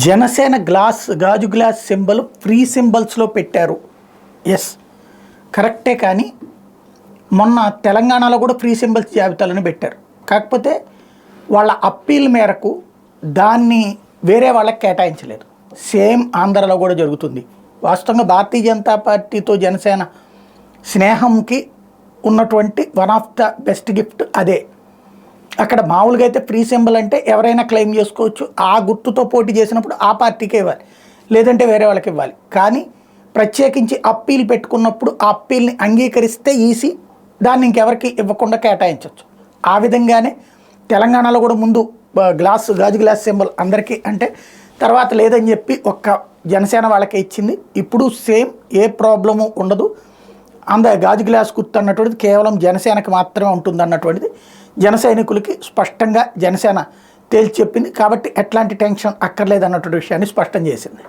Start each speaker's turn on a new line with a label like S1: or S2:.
S1: జనసేన గాజు glass symbol free సింబల్స్లో పెట్టారు. Yes, కరెక్టే. కానీ మొన్న తెలంగాణలో కూడా ఫ్రీ సింబల్స్ జాబితాలను పెట్టారు. కాకపోతే వాళ్ళ అప్పీల్ మేరకు దాన్ని వేరే వాళ్ళకి కేటాయించలేదు. సేమ్ ఆంధ్రలో కూడా జరుగుతుంది. వాస్తవంగా భారతీయ జనతా పార్టీతో జనసేన స్నేహంకి ఉన్నటువంటి one of the best gift అదే. అక్కడ మామూలుగా అయితే ఫ్రీ సింబల్ అంటే ఎవరైనా క్లెయిమ్ చేసుకోవచ్చు. ఆ గుర్తుతో పోటీ చేసినప్పుడు ఆ పార్టీకే ఇవ్వాలి, లేదంటే వేరే వాళ్ళకి ఇవ్వాలి. కానీ ప్రత్యేకించి అప్పీల్ పెట్టుకున్నప్పుడు ఆ అప్పీల్ని అంగీకరిస్తే ఈసీ దాన్ని ఇంకెవరికి ఇవ్వకుండా కేటాయించవచ్చు. ఆ విధంగానే తెలంగాణలో కూడా ముందు గాజు గ్లాస్ సింబల్ అందరికీ అంటే తర్వాత లేదని చెప్పి ఒక్క జనసేన వాళ్ళకే ఇచ్చింది. ఇప్పుడు సేమ్, ఏ ప్రాబ్లము ఉండదు. గాజు గ్లాస్ గుర్తు అన్నటువంటిది కేవలం జనసేనకి మాత్రమే ఉంటుంది అన్నటువంటిది జన సైనికులకి స్పష్టంగా జనసేన తేల్చి చెప్పింది. కాబట్టి ఎట్లాంటి టెన్షన్ అక్కర్లేదు అన్నటువంటి విషయాన్ని స్పష్టం చేసింది.